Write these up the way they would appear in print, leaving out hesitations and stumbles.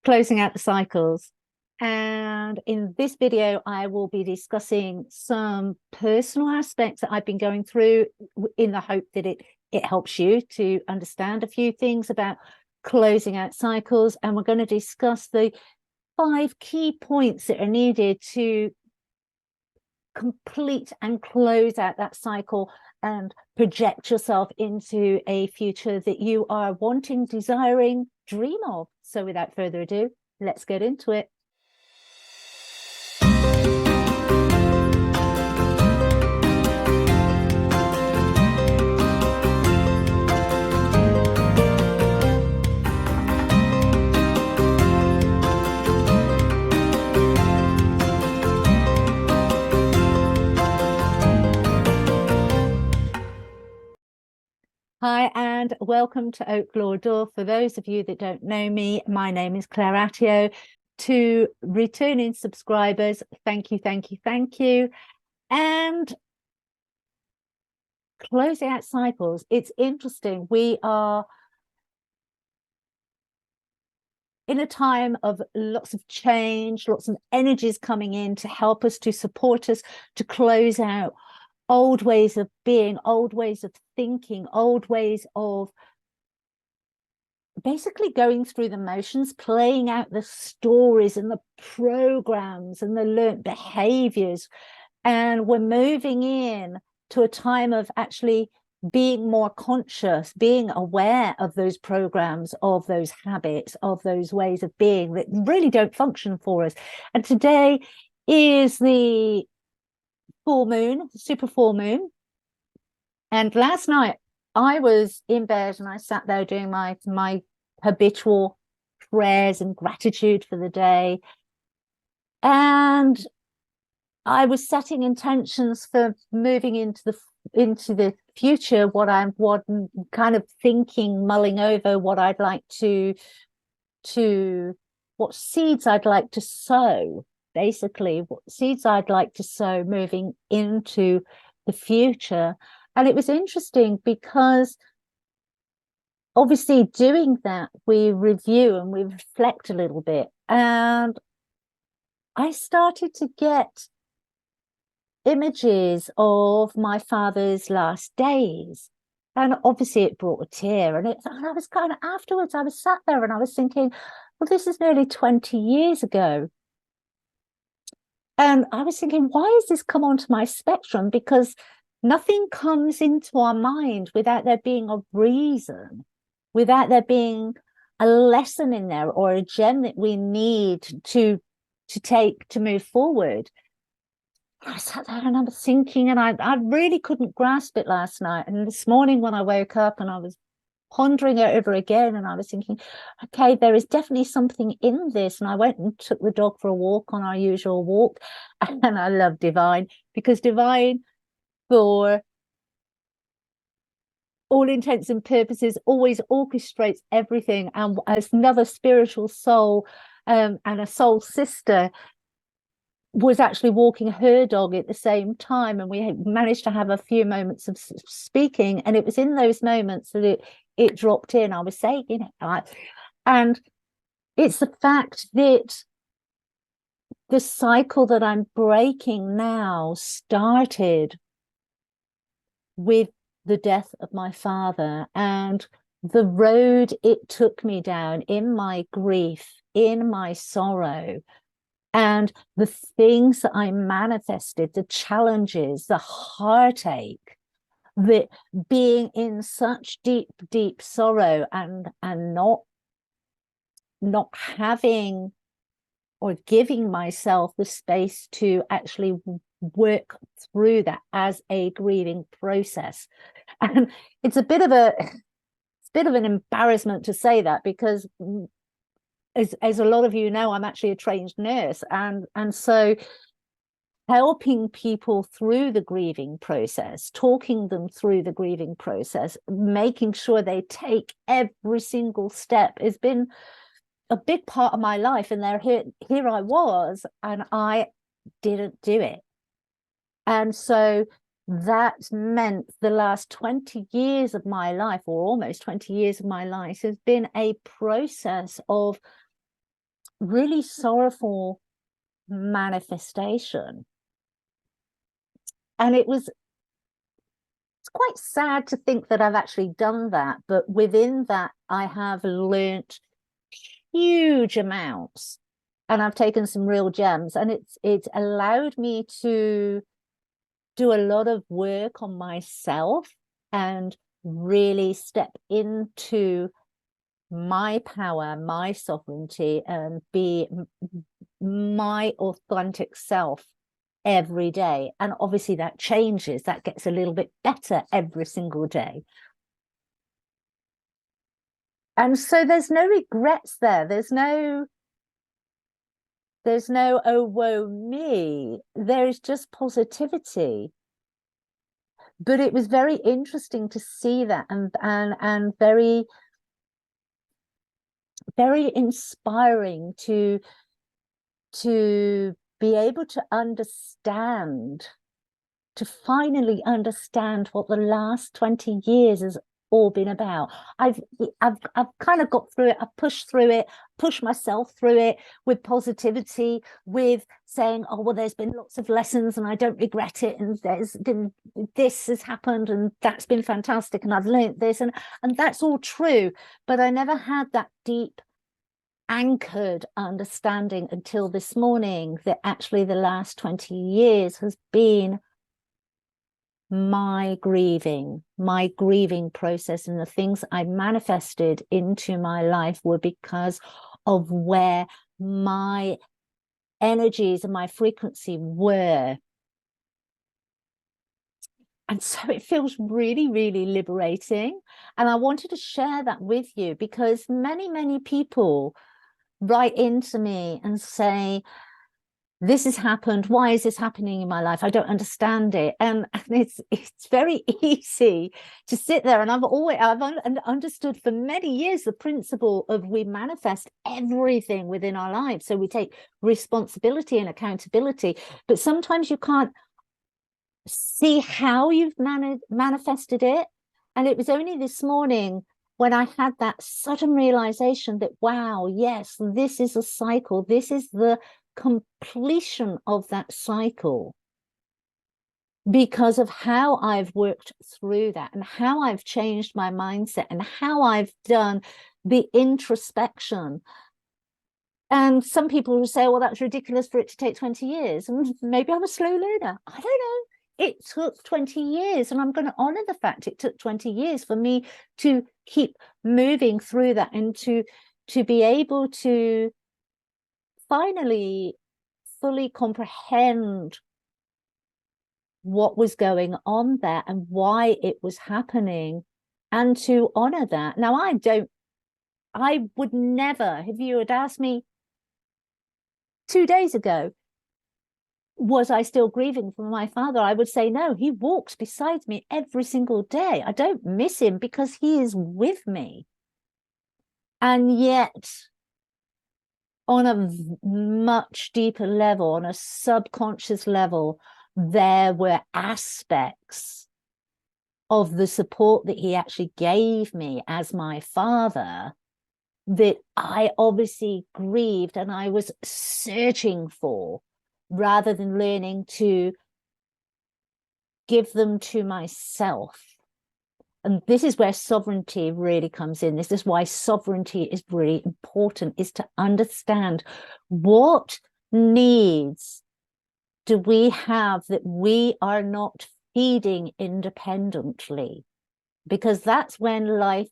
closing out the cycles. And in this video, I will be discussing some personal aspects that I've been going through in the hope that it helps you to understand a few things about closing out cycles. And we're going to discuss the 5 key points that are needed to complete and close out that cycle and project yourself into a future that you are wanting, desiring, dream of. So without further ado, let's get into it. Hi, and welcome to Oak Law Door. For those of you that don't know me, my name is Claire Attio. To returning subscribers, thank you, thank you, thank you. And closing out cycles, it's interesting. We are in a time of lots of change, lots of energies coming in to help us, to support us, to close out old ways of being, old ways of thinking, old ways of basically going through the motions, playing out the stories and the programs and the learned behaviors. And we're moving in to a time of actually being more conscious, being aware of those programs, of those habits, of those ways of being that really don't function for us. And today is the full moon, super full moon. And last night I was in bed and I sat there doing my habitual prayers and gratitude for the day. And I was setting intentions for moving into the future, what I'm kind of thinking, mulling over what I'd like to what seeds I'd like to sow, basically what seeds I'd like to sow moving into the future. And it was interesting because obviously doing that, we review and we reflect a little bit. And I started to get images of my father's last days. And obviously it brought a tear. And I was kind of, afterwards, I was sat there and I was thinking, well, this is nearly 20 years ago. And I was thinking, why has this come onto my spectrum? Because nothing comes into our mind without there being a reason, without there being a lesson in there or a gem that we need to take to move forward. I sat there and I was thinking, and I really couldn't grasp it last night. And this morning when I woke up and I was pondering it over again, and I was thinking, okay, there is definitely something in this. And I went and took the dog for a walk on our usual walk. And I love Divine, because Divine, for all intents and purposes, always orchestrates everything. And as another spiritual soul and a soul sister, was actually walking her dog at the same time, and we managed to have a few moments of speaking. And it was in those moments that it dropped in. I was saying, and it's the fact that the cycle that I'm breaking now started with the death of my father, and the road it took me down in my grief, in my sorrow, and the things that I manifested, the challenges, the heartache, that being in such deep sorrow and not having or giving myself the space to actually work through that as a grieving process. And it's a bit of an embarrassment to say that, because as a lot of you know, I'm actually a trained nurse, and so helping people through the grieving process, talking them through the grieving process, making sure they take every single step has been a big part of my life. And here I was, and I didn't do it. And so that meant the last 20 years of my life, or almost 20 years of my life, has been a process of really sorrowful manifestation. And it's quite sad to think that I've actually done that, but within that I have learnt huge amounts, and I've taken some real gems, and it's allowed me to do a lot of work on myself and really step into my power, my sovereignty, and be my authentic self every day. And obviously that changes, that gets a little bit better every single day. And so there's no regrets there. There's no oh woe me. There is just positivity. But it was very interesting to see that, and very, very inspiring to be able to understand, to finally understand what the last 20 years has all been about. I've kind of got through it. I've pushed through it, pushed myself through it with positivity, with saying, oh, well, there's been lots of lessons and I don't regret it, and there's been, this has happened and that's been fantastic and I've learned this, and that's all true. But I never had that deep anchored understanding until this morning that actually the last 20 years has been my grieving process, and the things I manifested into my life were because of where my energies and my frequency were. And so it feels really, really liberating. And I wanted to share that with you because many, many people write into me and say, this has happened, why is this happening in my life? I don't understand it. And it's very easy to sit there, and I've understood for many years the principle of we manifest everything within our lives, so we take responsibility and accountability, but sometimes you can't see how you've manifested it. And it was only this morning when I had that sudden realization that, wow, yes, this is a cycle, this is the completion of that cycle, because of how I've worked through that and how I've changed my mindset and how I've done the introspection. And some people will say, well, that's ridiculous for it to take 20 years. And maybe I'm a slow learner. I don't know. It took 20 years, and I'm going to honor the fact it took 20 years for me to keep moving through that, and to be able to finally fully comprehend what was going on there and why it was happening, and to honor that. Now, I would never, if you had asked me 2 days ago, was I still grieving for my father, I would say no. He walks beside me every single day. I don't miss him because he is with me. And yet, on a much deeper level, on a subconscious level, there were aspects of the support that he actually gave me as my father that I obviously grieved and I was searching for, rather than learning to give them to myself. And this is where sovereignty really comes in. This is why sovereignty is really important, is to understand what needs do we have that we are not feeding independently, because that's when life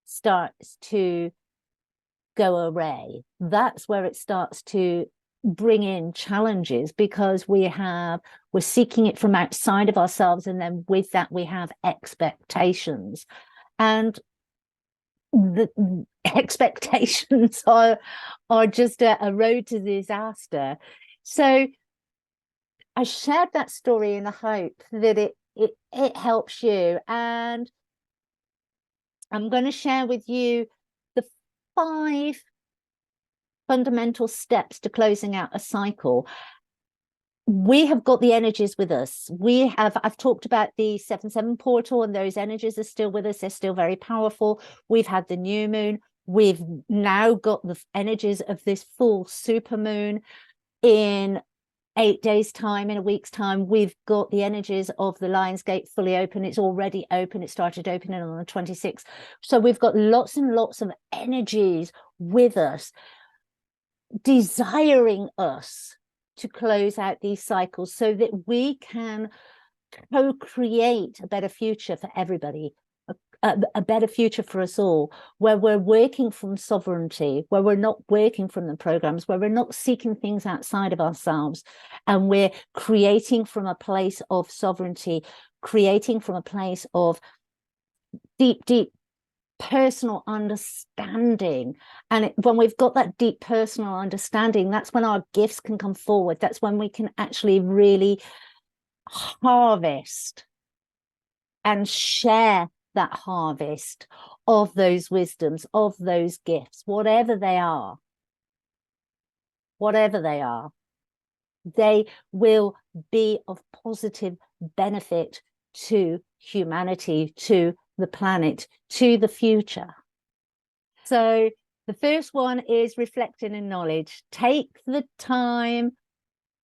starts to go awry. That's where it starts to bring in challenges, because we're seeking it from outside of ourselves, and then with that we have expectations, and the expectations are just a road to disaster. So I shared that story in the hope that it helps you, and I'm going to share with you the 5 fundamental steps to closing out a cycle. We have got the energies with us. I've talked about the 7/7 portal, and those energies are still with us. They're still very powerful. We've had the new moon. We've now got the energies of this full supermoon. In 8 days' time, in a week's time, we've got the energies of the Lion's Gate fully open. It's already open. It started opening on the 26th. So we've got lots and lots of energies with us, desiring us to close out these cycles so that we can co-create a better future for everybody, a better future for us all, where we're working from sovereignty, where we're not working from the programs, where we're not seeking things outside of ourselves, and we're creating from a place of sovereignty, creating from a place of deep, deep personal understanding. And when we've got that deep personal understanding, that's when our gifts can come forward. That's when we can actually really harvest and share that harvest of those wisdoms, of those gifts, whatever they are, they will be of positive benefit to humanity, to the planet, to the future. So the first one is reflecting in knowledge. Take the time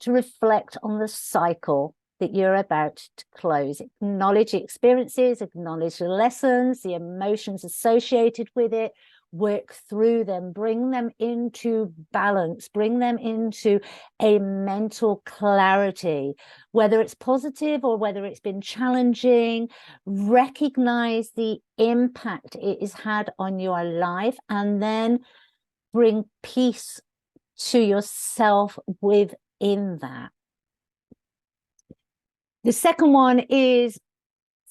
to reflect on the cycle that you're about to close. Acknowledge the experiences, acknowledge the lessons, the emotions associated with it, work through them, bring them into balance, bring them into a mental clarity, whether it's positive or whether it's been challenging. Recognize the impact it has had on your life, and then bring peace to yourself within that. The second one is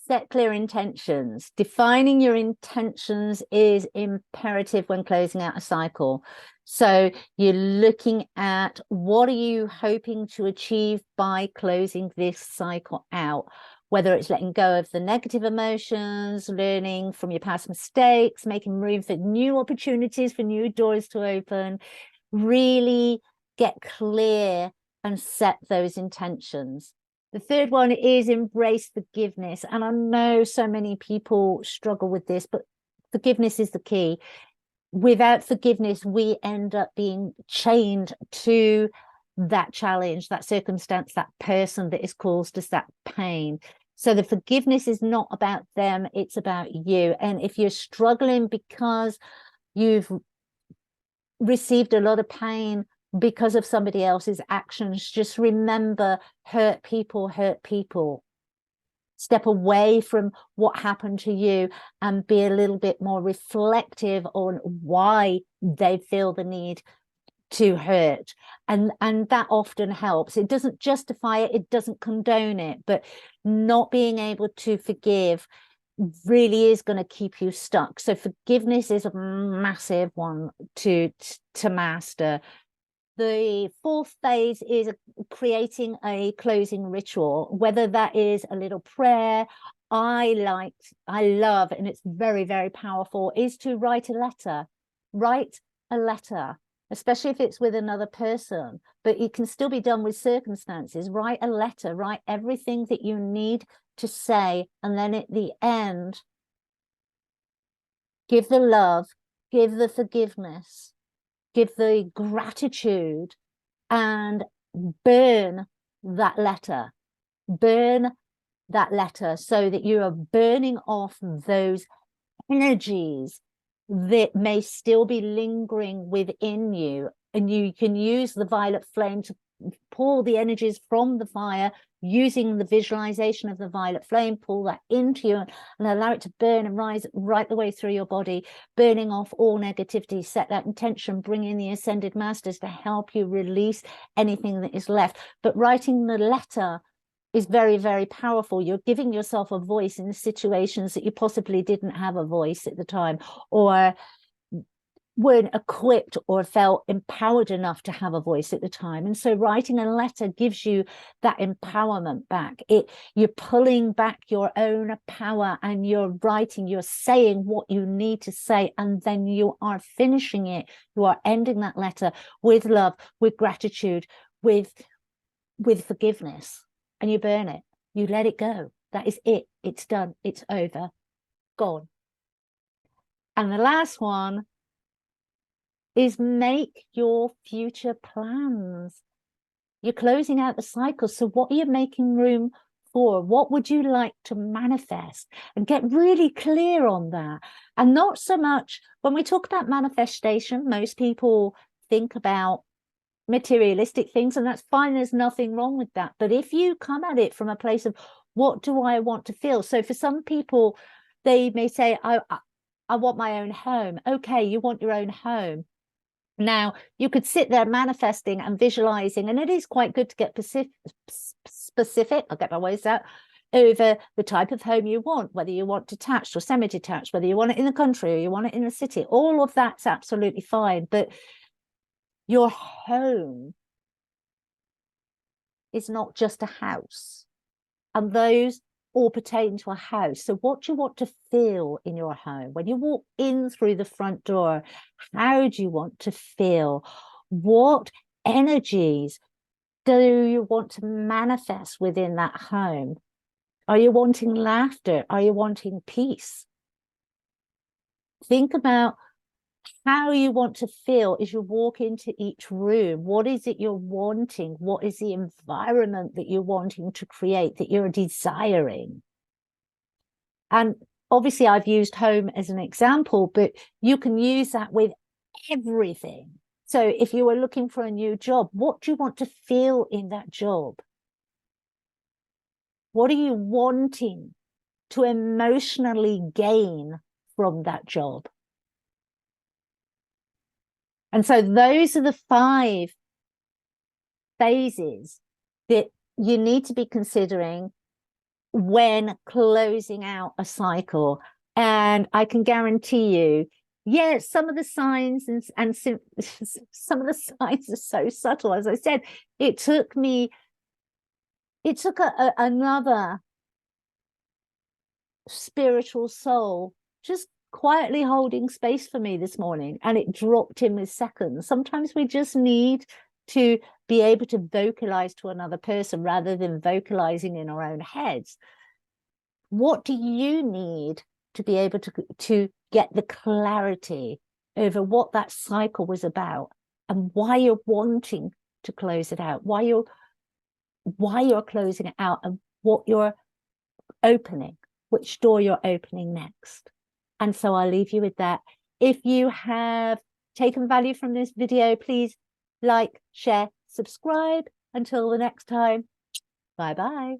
set clear intentions. Defining your intentions is imperative when closing out a cycle. So you're looking at, what are you hoping to achieve by closing this cycle out? Whether it's letting go of the negative emotions, learning from your past mistakes, making room for new opportunities, for new doors to open. Really get clear and set those intentions. The third one is embrace forgiveness. And I know so many people struggle with this, but forgiveness is the key. Without forgiveness, we end up being chained to that challenge, that circumstance, that person that has caused us that pain. So the forgiveness is not about them, it's about you. And if you're struggling because you've received a lot of pain because of somebody else's actions, just remember, hurt people. Step away from what happened to you and be a little bit more reflective on why they feel the need to hurt. And that often helps. It doesn't justify it, it doesn't condone it, but not being able to forgive really is going to keep you stuck. So forgiveness is a massive one to master. The fourth phase is creating a closing ritual, whether that is a little prayer. I love, and it's very, very powerful, is to write a letter. Write a letter, especially if it's with another person, but it can still be done with circumstances. Write a letter, write everything that you need to say, and then at the end, give the love, give the forgiveness, give the gratitude, and burn that letter. Burn that letter so that you are burning off those energies that may still be lingering within you. And you can use the violet flame to pull the energies from the fire, using the visualization of the violet flame, pull that into you and allow it to burn and rise right the way through your body, burning off all negativity. Set that intention, bring in the ascended masters to help you release anything that is left. But writing the letter is very, very powerful. You're giving yourself a voice in situations that you possibly didn't have a voice at the time, or weren't equipped or felt empowered enough to have a voice at the time. And so writing a letter gives you that empowerment back. You're pulling back your own power, and you're writing, you're saying what you need to say, and then you are finishing it. You are ending that letter with love, with gratitude, with forgiveness, and you burn it. You let it go. That is it. It's done. It's over. Gone. And the last one is make your future plans. You're closing out the cycle. So what are you making room for? What would you like to manifest? And get really clear on that. And not so much when we talk about manifestation, most people think about materialistic things, and that's fine. There's nothing wrong with that. But if you come at it from a place of, what do I want to feel? So for some people, they may say, I want my own home. Okay, you want your own home. Now, you could sit there manifesting and visualizing, and it is quite good to get specific, I'll get my words out, over the type of home you want, whether you want detached or semi-detached, whether you want it in the country or you want it in the city. All of that's absolutely fine. But your home is not just a house. And those all pertain to a house. So what do you want to feel in your home? When you walk in through the front door, how do you want to feel? What energies do you want to manifest within that home? Are you wanting laughter? Are you wanting peace? Think about how you want to feel as you walk into each room. What is it you're wanting? What is the environment that you're wanting to create, that you're desiring? And obviously I've used home as an example, but you can use that with everything. So if you were looking for a new job, what do you want to feel in that job? What are you wanting to emotionally gain from that job? And so those are the 5 phases that you need to be considering when closing out a cycle. And I can guarantee you, yes, some of the signs and some of the signs are so subtle. As I said, it took another spiritual soul just quietly holding space for me this morning, and it dropped in with seconds. Sometimes we just need to be able to vocalize to another person rather than vocalizing in our own heads. What do you need to be able to get the clarity over what that cycle was about and why you're wanting to close it out, why you're closing it out, and what you're opening, which door you're opening next? And so I'll leave you with that. If you have taken value from this video, please like, share, subscribe. Until the next time, bye-bye.